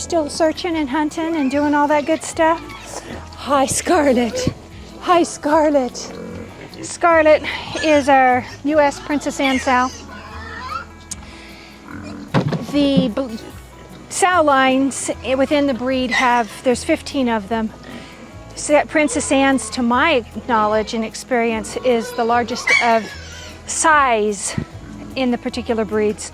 still searching and hunting and doing all that good stuff? Hi, Scarlet. Hi, Scarlet. Scarlet is our U.S. Princess Anne sow. The sow lines within the breed there's 15 of them. So Princess Anne's, to my knowledge and experience, is the largest of size in the particular breeds.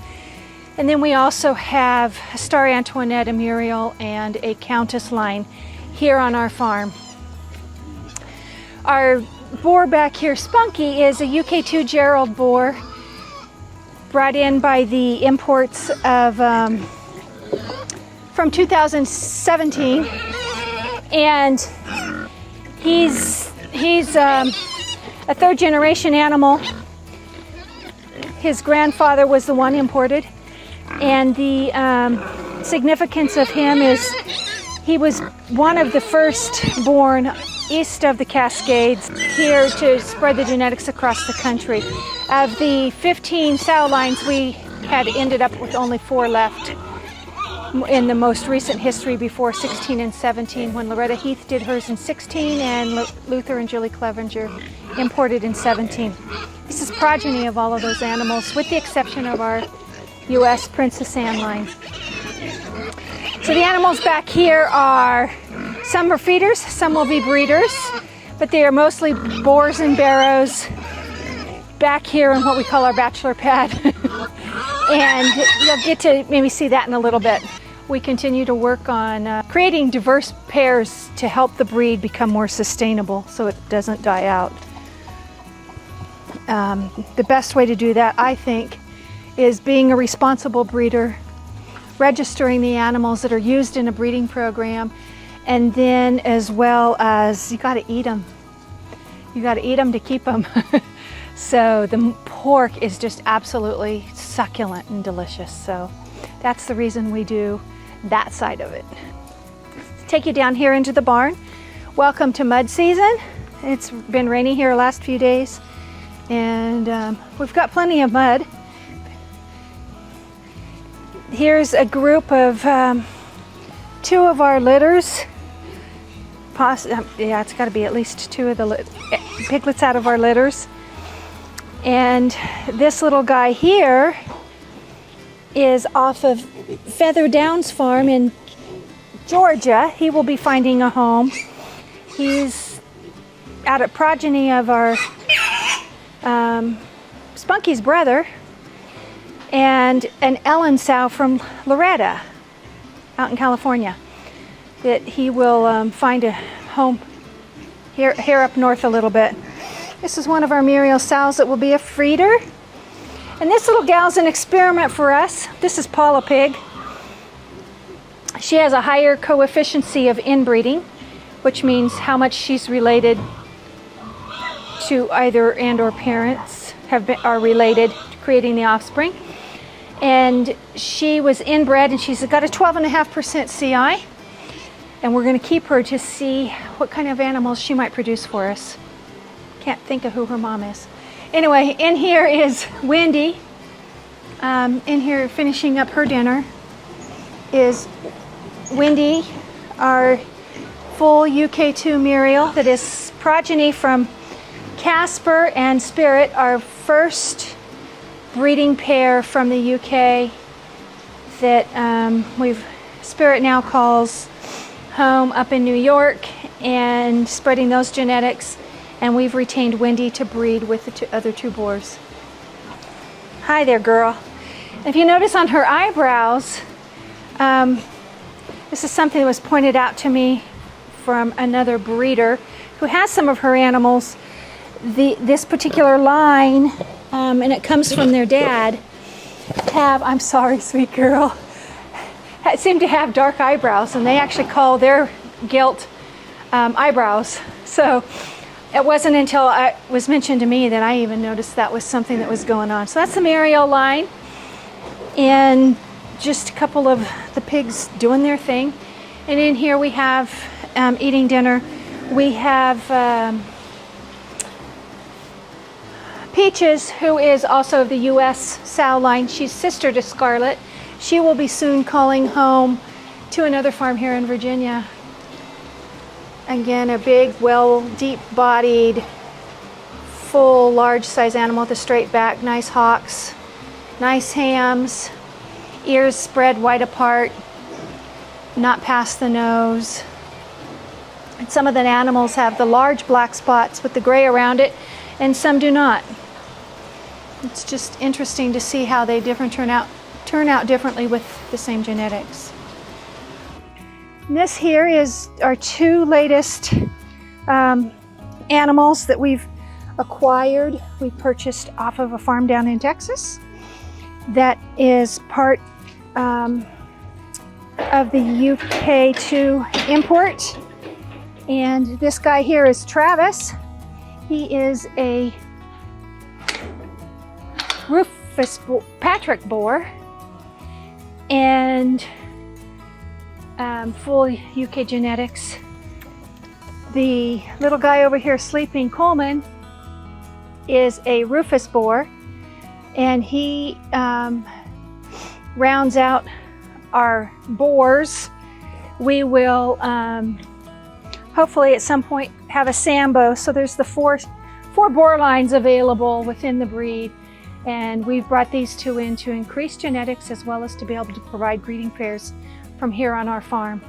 And then we also have a Star Antoinette, a Muriel, and a Countess line here on our farm. Our boar back here, Spunky, is a UK2 Gerald boar brought in by the imports of from 2017, and he's a third generation animal. His grandfather was the one imported, and the significance of him is he was one of the first born east of the Cascades here to spread the genetics across the country. Of the 15 sow lines, we had ended up with only 4 left in the most recent history before 16 and 17, when Loretta Heath did hers in 16 and Luther and Julie Clevenger imported in 17. This is progeny of all of those animals, with the exception of our U.S. Princess Anne line. So the animals back here are, some are feeders, some will be breeders, but they are mostly boars and barrows back here in what we call our bachelor pad. And you'll get to maybe see that in a little bit. We continue to work on creating diverse pairs to help the breed become more sustainable so it doesn't die out. The best way to do that, I think, is being a responsible breeder, registering the animals that are used in a breeding program, and then as well as you got to eat them. You got to eat them to keep them. So the pork is just absolutely succulent and delicious. So that's the reason we do that side of it. Take you down here into the barn. Welcome to mud season. It's been rainy here the last few days, and we've got plenty of mud. Here's a group of 2 of our litters. Yeah, it's got to be at least 2 of the piglets out of our litters. And this little guy here is off of Feather Downs Farm in Georgia. He will be finding a home. He's out of progeny of our Spunky's brother, and an Ellen sow from Loretta out in California, that he will find a home here up north a little bit. This is one of our Muriel sows that will be a feeder. And this little gal's an experiment for us. This is Paula Pig. She has a higher coefficient of inbreeding, which means how much she's related to either and or parents are related to creating the offspring. And she was inbred, and she's got a 12.5% CI. And we're going to keep her to see what kind of animals she might produce for us. Can't think of who her mom is. Anyway, in here is Wendy. In here finishing up her dinner is Wendy, our full UK2 Muriel that is progeny from Casper and Spirit, our first breeding pair from the UK that Spirit now calls home up in New York, and spreading those genetics. And we've retained Wendy to breed with the other 2 boars. Hi there, girl. If you notice on her eyebrows, this is something that was pointed out to me from another breeder who has some of her animals. This particular line, and it comes from their dad, I'm sorry, sweet girl, seem to have dark eyebrows, and they actually call their gilt eyebrows. So it wasn't until it was mentioned to me that I even noticed that was something that was going on. So that's the Muriel line, and just a couple of the pigs doing their thing. And in here we have eating dinner. We have Peaches, who is also of the U.S. sow line. She's sister to Scarlet. She will be soon calling home to another farm here in Virginia. Again, a big, well, deep-bodied, full, large-size animal with a straight back, nice hocks, nice hams, ears spread wide apart, not past the nose. And some of the animals have the large black spots with the gray around it, and some do not. It's just interesting to see how they turn out differently with the same genetics. And this here is our two latest animals that we've acquired. We purchased off of a farm down in Texas that is part of the UK to import. And this guy here is Travis. He is a Patrick boar, and full UK genetics. The little guy over here, Sleeping Coleman, is a Rufus boar, and he rounds out our boars. We will hopefully at some point have a Sambo. So there's the four boar lines available within the breed, and we've brought these two in to increase genetics as well as to be able to provide breeding pairs from here on our farm.